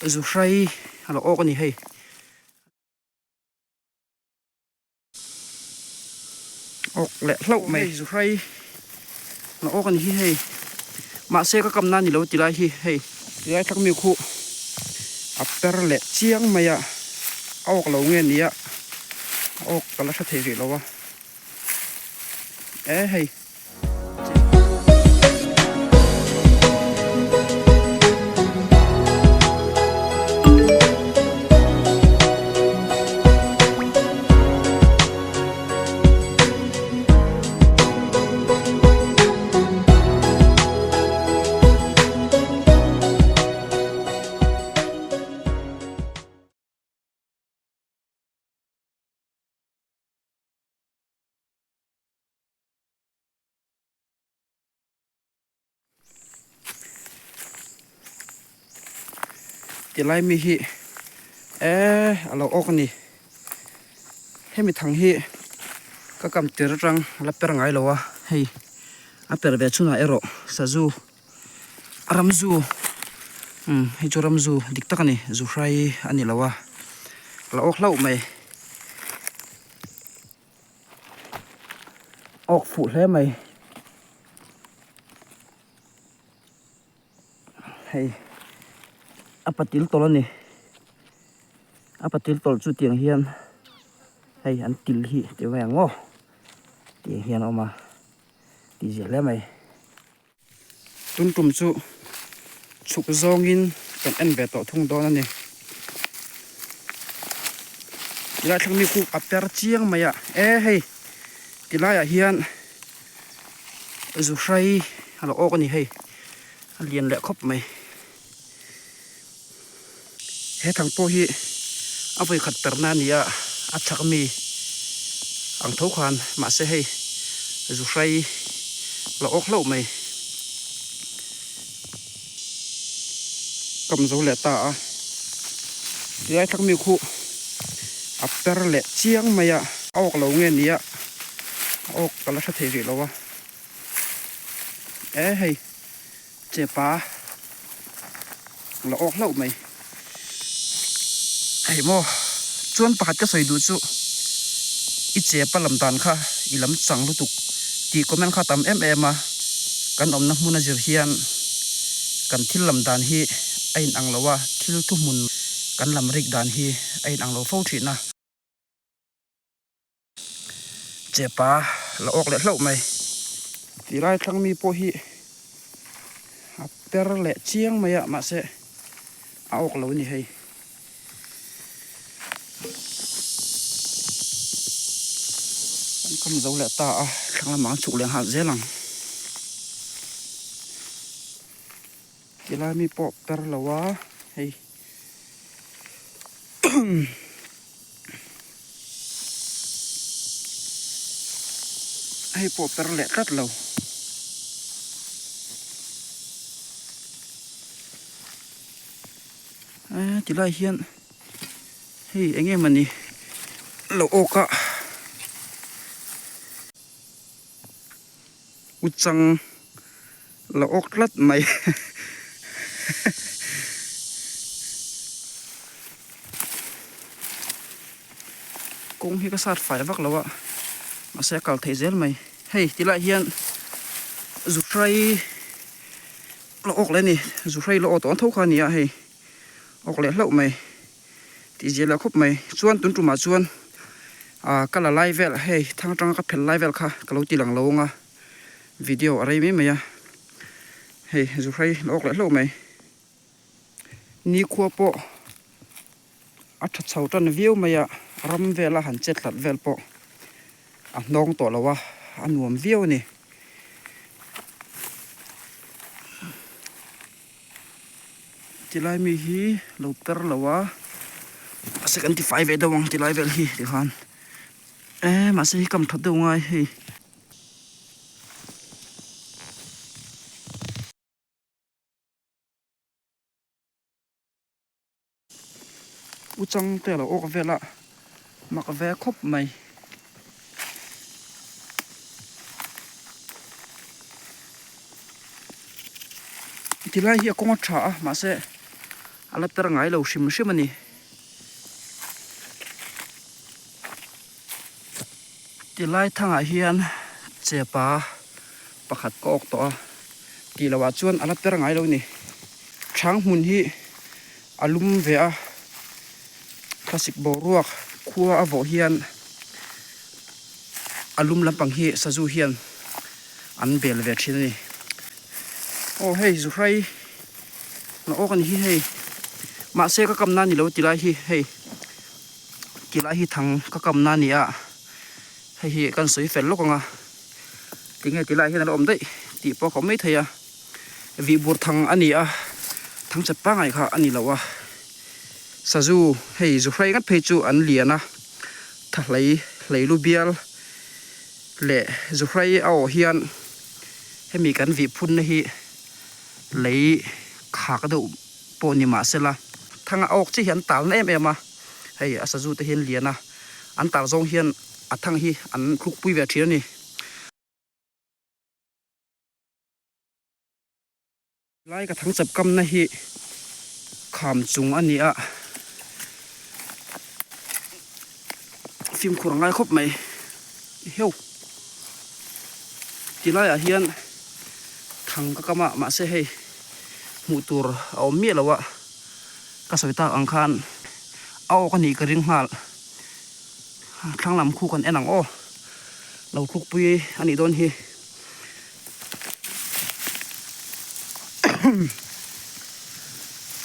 zu hrai alo ok ani hei ok le hlau mai zu hrai alo ok ani hi hei ma se ka kam na ni lo ti lai hi hei tilai thak mi khu apper le chiang maya ok lo nge nia ok kala tha thei ri lo wa hei tilai mi hi alo ok ni hemi thang hi ka kam tir rang la per ngai lo wa hei a per ve chuna ero sazu ramzu hi chu ramzu dik tak ani zu hrai ani lo wa la ok hlau mai ok phụ hle mai hei apatil tolani apatil tol chu tiang hian hei an til hi te wa ngo tiang hian oma ti zel le mai tun tum chu chuk zongin kan en ve to thung don ani ila thlang mi khu aper chiang maya hei tilaya hian zu hrai alo ok ani hei lian le khop mai he thang po hi avoi khat perna nia a thak mi ang tho khan ma se hei zu hrai la ok hlo mai kam zo le ta a tilai thak mi khu aper le chiang maya ok lo nge nia ok kala tha thei ri lo wa hei che pa la ok hlo mai hei mo chuan pakhat ka soi du chu i che pa lam dan kha i lam chang lu tuk ti comment kha tam em a kan om na hmuna zir hian kan thil lam dan hi ain ang lowa thil tu mun kan lam rik dan hi ain ang lo fo thi na che pa la ok le hlo mai ti rai thlang mi po hi a per le chiang maya ma se a ok lo ni hei kam zo le ta a thlang lamang chuk leng hal zelang tilai mi po per lawa hei hei po per le tat lo tilai hian hei enge mani lo oka uchang la ok lat mai kong hi ka sat fai vak lawa ma se kal thei zel mai hei tilai hian zu hrai lo ok le ni zu hrai lo to tho kha nia hei ok le hlau mai ti zela khop mai chuan tun tu ma chuan kala live vel hei thang tang ka phel live vel kha kalo ti lang lo nga video arai mi maya hei zu hrai lo ok le hlau mai ni khuwa po a tha chho tan view maya ram vela han chet lat vel po a nong to lawa anuam view ni tilai mi hi lo per lawa 75 edawang tilai vel hi ti khan ma se hi kam thot deu ngai hi uchang te lo ok vela mak ve khop mai tilai hi kong tha ma se ala per ngai lo shim shim ani tilai thanga hian chepa pakhat ko ok to ti lawa chuan ala per ngai lo ni thang mun hi alum ve a classic boruak khua avo hian alum lampang hi sazu hian an bel ve thin ni oh hey zu frai na ok an hi hey ma se ka kam na ni lo tilai hi hey tilai hi thang ka kam na ni a hei hi kan soi fel lo konga ting he tilai hi na om dei ti po ko mai thaya vi bur thang ani a thang chat pa ngai kha ani lawa sazu hei zu frai ngat phei chu an liana thlai lu bial le zu frai au hian hemi kan vi phun na hi lei kha ka do po ni ma sela thanga ok chi hian tal na em em a hei asazu te hian liana an tal zong hian athang hi an khuk pui ve thir ni lai ka thang chap kam na hi kham chung ani a phim khur ngai khop mai heu tilai a hian thang ka kama ma se hei mu tur au mi lawa ka soita ang khan au ka ni ka ring hal thang lam khu kan enang o lo khuk pui ani don hi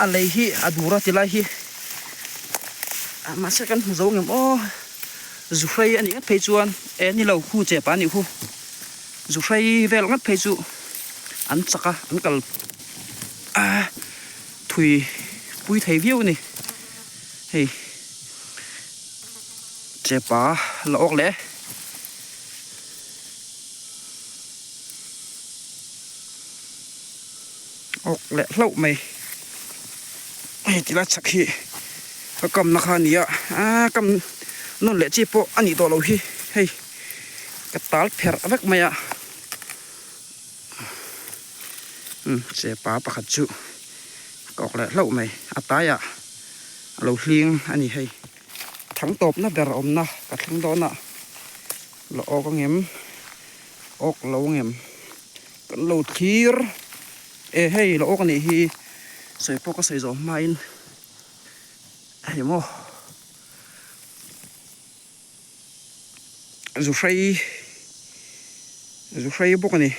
alei hi adura tilai hi ma se kan zo ngem o zu frai ani ngat phei chuan e ni lo khu che pa ni khu zu frai vel ngat phei chu an chaka an kal thui pui thei viu ni hei che pa lo ok le ok le hlau mai hei tila chak hi ka kam na kha ni a kam non le chi po ani to lo hi hei ka tal pher avek maya che pa pakhat chu kok le hlau mai ataya lo hling ani hei thang top na ber om na ka thlang do na lo ok ngem ok lo ngem kan lo thir e hei lo ok ni hi soi po ka soi zo main hei mo zu frai bok ani